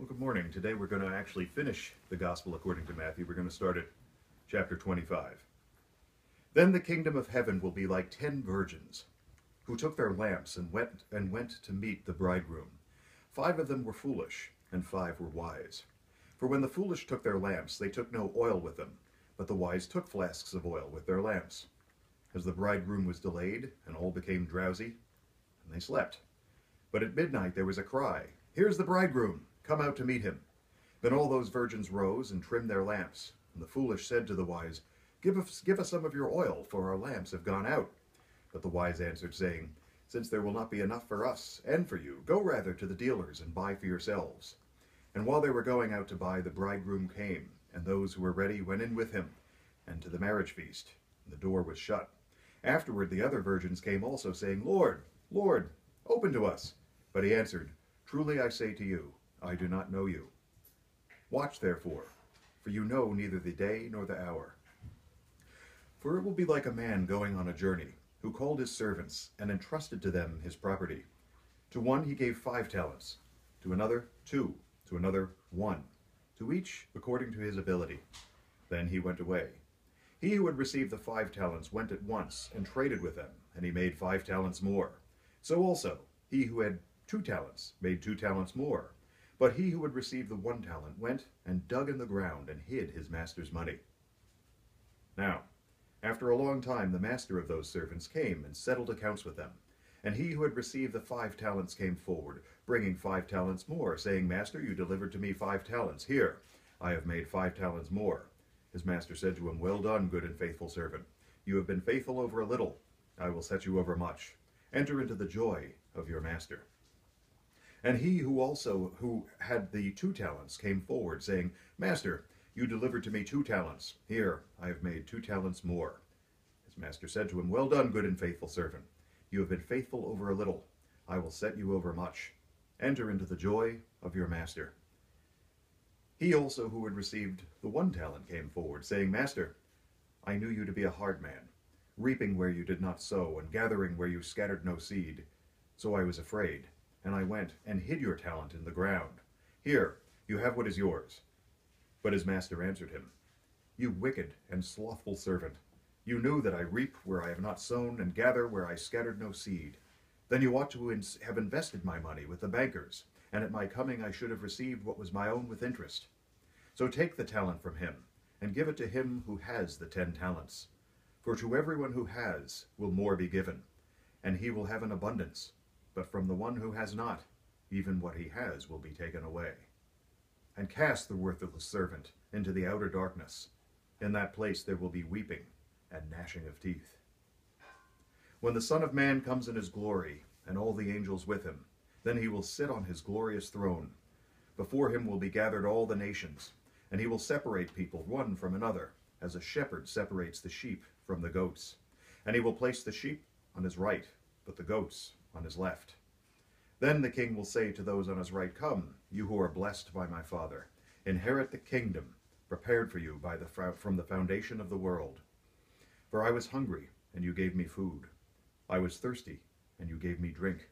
Well, good morning. Today we're going to actually finish the Gospel according to Matthew. We're going to start at chapter 25. Then the kingdom of heaven will be like 10 virgins who took their lamps and went to meet the bridegroom. 5 of them were foolish, and 5 were wise. For when the foolish took their lamps, they took no oil with them, but the wise took flasks of oil with their lamps. As the bridegroom was delayed, and all became drowsy, and they slept. But at midnight there was a cry, "Here's the bridegroom! Come out to meet him." Then all those virgins rose and trimmed their lamps. And the foolish said to the wise, Give us some of your oil, for our lamps have gone out." But the wise answered, saying, "Since there will not be enough for us and for you, go rather to the dealers and buy for yourselves." And while they were going out to buy, the bridegroom came, and those who were ready went in with him, and to the marriage feast. And the door was shut. Afterward the other virgins came also, saying, "Lord, Lord, open to us." But he answered, "Truly I say to you, I do not know you. Watch therefore, for you know neither the day nor the hour. For it will be like a man going on a journey, who called his servants and entrusted to them his property. To one he gave 5 talents, to another 2, to another 1, to each according to his ability. Then he went away. He who had received the 5 talents went at once and traded with them, and he made 5 talents more. So also he who had 2 talents made 2 talents more. But he who had received the 1 talent went and dug in the ground and hid his master's money. Now, after a long time, the master of those servants came and settled accounts with them. And he who had received the 5 talents came forward, bringing 5 talents more, saying, "Master, you delivered to me 5 talents. Here, I have made 5 talents more." His master said to him, "Well done, good and faithful servant. You have been faithful over a little. I will set you over much. Enter into the joy of your master." And he who had the 2 talents came forward, saying, "Master, you delivered to me 2 talents. Here, I have made 2 talents more." His master said to him, "Well done, good and faithful servant. You have been faithful over a little. I will set you over much. Enter into the joy of your master." He also who had received the 1 talent came forward, saying, "Master, I knew you to be a hard man, reaping where you did not sow, and gathering where you scattered no seed. So I was afraid, and I went and hid your talent in the ground. Here, you have what is yours." But his master answered him, "You wicked and slothful servant, you knew that I reap where I have not sown, and gather where I scattered no seed. Then you ought to have invested my money with the bankers, and at my coming I should have received what was my own with interest. So take the talent from him, and give it to him who has the 10 talents. For to everyone who has will more be given, and he will have an abundance. But from the one who has not, even what he has will be taken away. And cast the worthless servant into the outer darkness. In that place there will be weeping and gnashing of teeth. When the Son of Man comes in his glory, and all the angels with him, then he will sit on his glorious throne. Before him will be gathered all the nations, and he will separate people one from another, as a shepherd separates the sheep from the goats. And he will place the sheep on his right, but the goats on his left. Then the king will say to those on his right, "Come, you who are blessed by my Father, inherit the kingdom prepared for you from the foundation of the world. For I was hungry, and you gave me food. I was thirsty, and you gave me drink.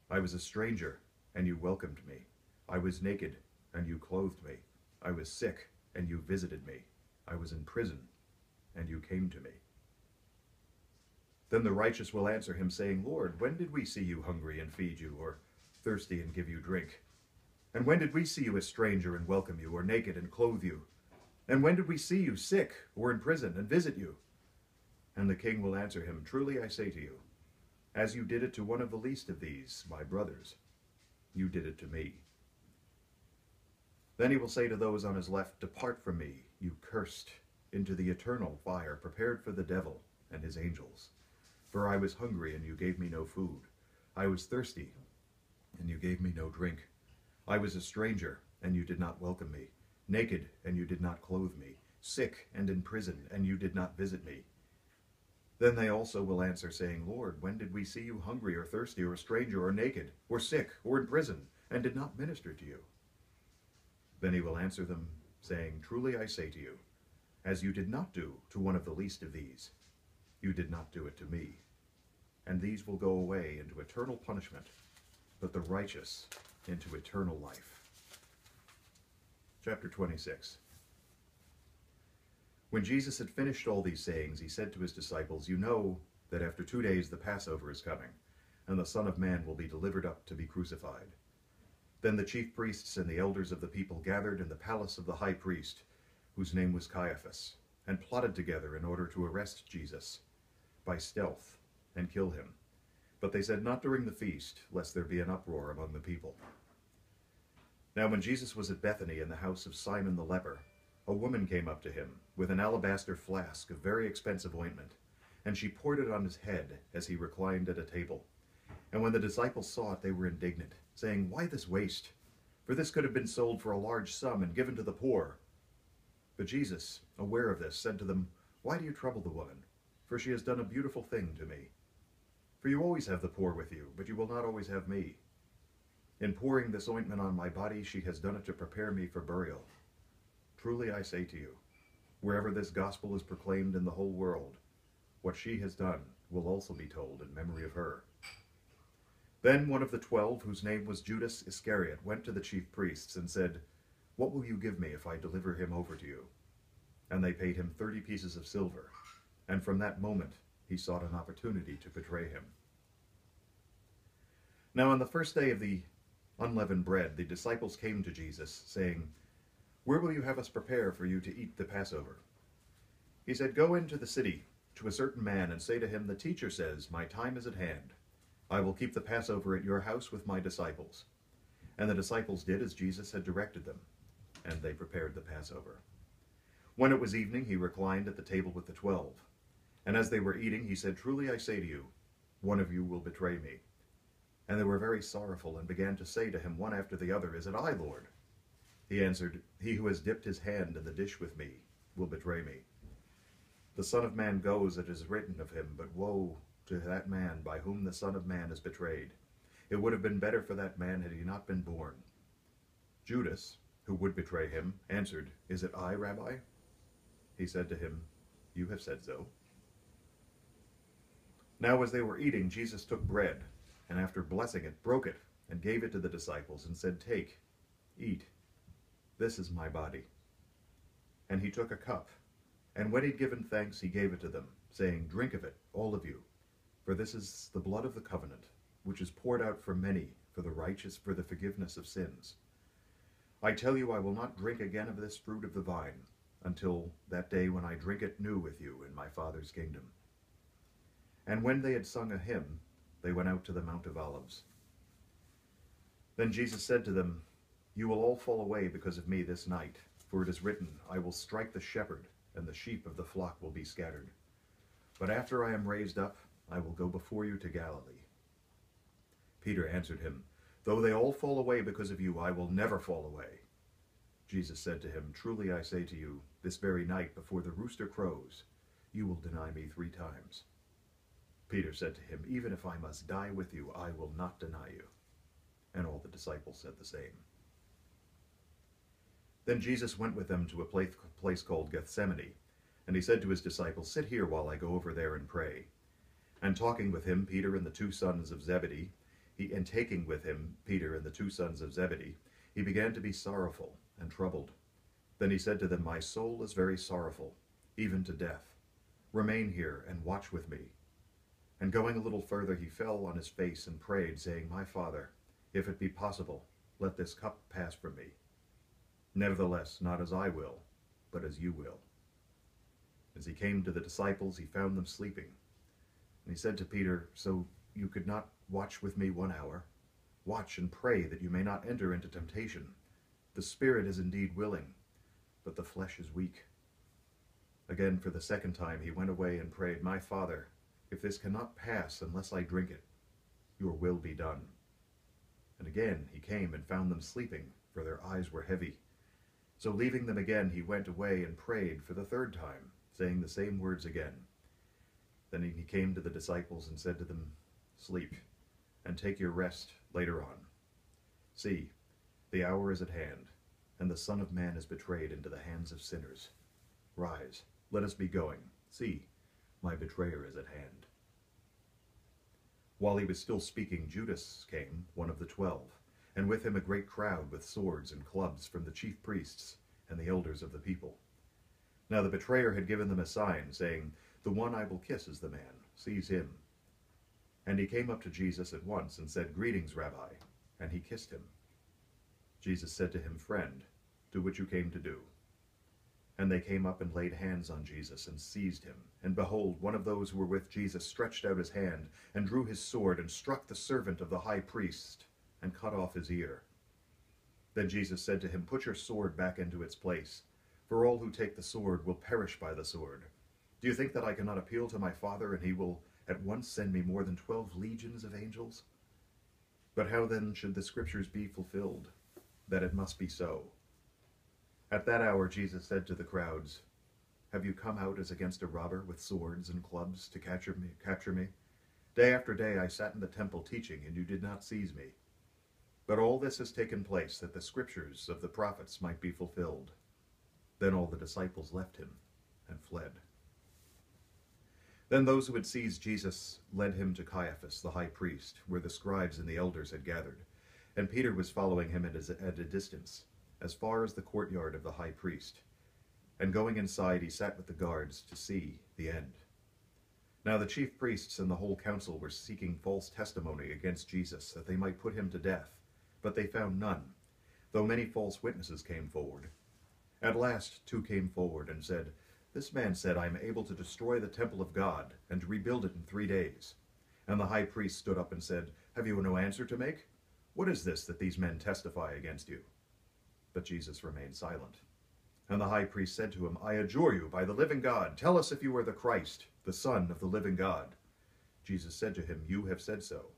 I was a stranger, and you welcomed me. I was naked, and you clothed me. I was sick, and you visited me. I was in prison, and you came to me." Then the righteous will answer him, saying, "Lord, when did we see you hungry and feed you, or thirsty and give you drink? And when did we see you a stranger and welcome you, or naked and clothe you? And when did we see you sick or in prison and visit you?" And the king will answer him, "Truly I say to you, as you did it to one of the least of these, my brothers, you did it to me." Then he will say to those on his left, "Depart from me, you cursed, into the eternal fire prepared for the devil and his angels. For I was hungry, and you gave me no food. I was thirsty, and you gave me no drink. I was a stranger, and you did not welcome me. Naked, and you did not clothe me. Sick and in prison, and you did not visit me." Then they also will answer, saying, "Lord, when did we see you hungry, or thirsty, or a stranger, or naked, or sick, or in prison, and did not minister to you?" Then he will answer them, saying, "Truly I say to you, as you did not do to one of the least of these, you did not do it to me." And these will go away into eternal punishment, but the righteous into eternal life. Chapter 26. When Jesus had finished all these sayings, he said to his disciples, "You know that after 2 days the Passover is coming, and the Son of Man will be delivered up to be crucified." Then the chief priests and the elders of the people gathered in the palace of the high priest, whose name was Caiaphas, and plotted together in order to arrest Jesus by stealth and kill him. But they said, "Not during the feast, lest there be an uproar among the people." Now when Jesus was at Bethany in the house of Simon the leper, a woman came up to him with an alabaster flask of very expensive ointment, and she poured it on his head as he reclined at a table. And when the disciples saw it, they were indignant, saying, "Why this waste? For this could have been sold for a large sum and given to the poor." But Jesus, aware of this, said to them, "Why do you trouble the woman? For she has done a beautiful thing to me. For you always have the poor with you, but you will not always have me. In pouring this ointment on my body, she has done it to prepare me for burial. Truly I say to you, wherever this gospel is proclaimed in the whole world, what she has done will also be told in memory of her." Then one of the 12, whose name was Judas Iscariot, went to the chief priests and said, "What will you give me if I deliver him over to you?" And they paid him 30 pieces of silver, and from that moment he sought an opportunity to betray him. Now on the first day of the unleavened bread, the disciples came to Jesus, saying, "Where will you have us prepare for you to eat the Passover?" He said, "Go into the city to a certain man and say to him, 'The teacher says, my time is at hand. I will keep the Passover at your house with my disciples.'" And the disciples did as Jesus had directed them, and they prepared the Passover. When it was evening, he reclined at the table with the 12. And as they were eating, he said, "Truly I say to you, one of you will betray me." And they were very sorrowful, and began to say to him one after the other, "Is it I, Lord?" He answered, "He who has dipped his hand in the dish with me will betray me. The Son of Man goes as it is written of him, but woe to that man by whom the Son of Man is betrayed. It would have been better for that man had he not been born." Judas, who would betray him, answered, "Is it I, Rabbi?" He said to him, "You have said so." Now as they were eating, Jesus took bread, and after blessing it, broke it, and gave it to the disciples, and said, "Take, eat. This is my body." And he took a cup, and when he had given thanks, he gave it to them, saying, "Drink of it, all of you, for this is the blood of the covenant, which is poured out for many for the forgiveness of sins. I tell you, I will not drink again of this fruit of the vine until that day when I drink it new with you in my Father's kingdom." And when they had sung a hymn, they went out to the Mount of Olives. Then Jesus said to them, "You will all fall away because of me this night, for it is written, 'I will strike the shepherd, and the sheep of the flock will be scattered.' But after I am raised up, I will go before you to Galilee." Peter answered him, "Though they all fall away because of you, I will never fall away." Jesus said to him, "Truly I say to you, this very night before the rooster crows, you will deny me 3 times. Peter said to him, "Even if I must die with you, I will not deny you." And all the disciples said the same. Then Jesus went with them to a place called Gethsemane, and he said to his disciples, "Sit here while I go over there and pray." And taking with him Peter and the 2 sons of Zebedee, he began to be sorrowful and troubled. Then he said to them, "My soul is very sorrowful, even to death. Remain here and watch with me." And going a little further, he fell on his face and prayed, saying, "My Father, if it be possible, let this cup pass from me. Nevertheless, not as I will, but as you will." As he came to the disciples, he found them sleeping. And he said to Peter, "So you could not watch with me 1 hour? Watch and pray that you may not enter into temptation. The spirit is indeed willing, but the flesh is weak." Again, for the 2nd time, he went away and prayed, "My Father, if this cannot pass unless I drink it, your will be done." And again he came and found them sleeping, for their eyes were heavy. So leaving them again, he went away and prayed for the 3rd time, saying the same words again. Then he came to the disciples and said to them, "Sleep, and take your rest later on. See, the hour is at hand, and the Son of Man is betrayed into the hands of sinners. Rise, let us be going. See, my betrayer is at hand." While he was still speaking, Judas came, one of the 12, and with him a great crowd with swords and clubs from the chief priests and the elders of the people. Now the betrayer had given them a sign, saying, "The one I will kiss is the man. Seize him." And he came up to Jesus at once and said, "Greetings, Rabbi," and he kissed him. Jesus said to him, "Friend, do what you came to do." And they came up and laid hands on Jesus and seized him. And behold, one of those who were with Jesus stretched out his hand and drew his sword and struck the servant of the high priest and cut off his ear. Then Jesus said to him, "Put your sword back into its place, for all who take the sword will perish by the sword. Do you think that I cannot appeal to my Father, and he will at once send me more than 12 legions of angels? But how then should the scriptures be fulfilled, that it must be so?" At that hour Jesus said to the crowds, "Have you come out as against a robber with swords and clubs to capture me? Day after day I sat in the temple teaching, and you did not seize me. But all this has taken place that the scriptures of the prophets might be fulfilled." Then all the disciples left him and fled. Then those who had seized Jesus led him to Caiaphas, the high priest, where the scribes and the elders had gathered. And Peter was following him at a distance, as far as the courtyard of the high priest. And going inside, he sat with the guards to see the end. Now the chief priests and the whole council were seeking false testimony against Jesus, that they might put him to death. But they found none, though many false witnesses came forward. At last 2 came forward and said, "This man said, I am able to destroy the temple of God and to rebuild it in 3 days. And the high priest stood up and said, "Have you no answer to make? What is this that these men testify against you?" But Jesus remained silent. And the high priest said to him, "I adjure you by the living God, tell us if you are the Christ, the Son of the living God." Jesus said to him, "You have said so.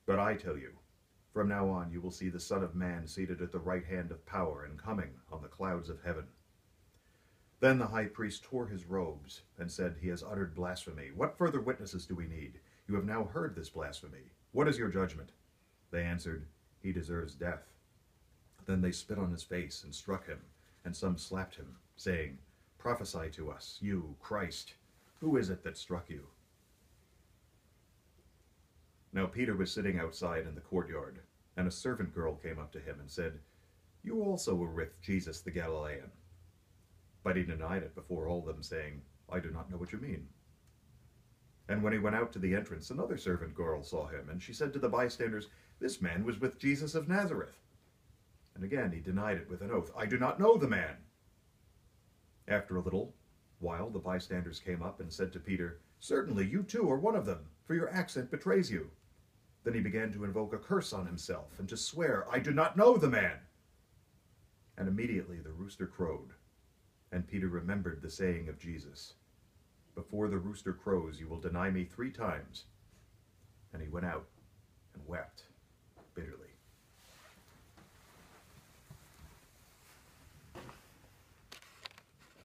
But I tell you, from now on you will see the Son of Man seated at the right hand of power and coming on the clouds of heaven." Then the high priest tore his robes and said, "He has uttered blasphemy. What further witnesses do we need? You have now heard this blasphemy. What is your judgment?" They answered, "He deserves death." Then they spit on his face and struck him, and some slapped him, saying, "Prophesy to us, you, Christ. Who is it that struck you?" Now Peter was sitting outside in the courtyard, and a servant girl came up to him and said, "You also were with Jesus the Galilean." But he denied it before all of them, saying, "I do not know what you mean." And when he went out to the entrance, another servant girl saw him, and she said to the bystanders, "This man was with Jesus of Nazareth." And again he denied it with an oath, "I do not know the man." After a little while the bystanders came up and said to Peter, "Certainly you too are one of them, for your accent betrays you." Then he began to invoke a curse on himself and to swear, "I do not know the man." And immediately the rooster crowed. And Peter remembered the saying of Jesus, "Before the rooster crows, you will deny me 3 times." And he went out and wept bitterly.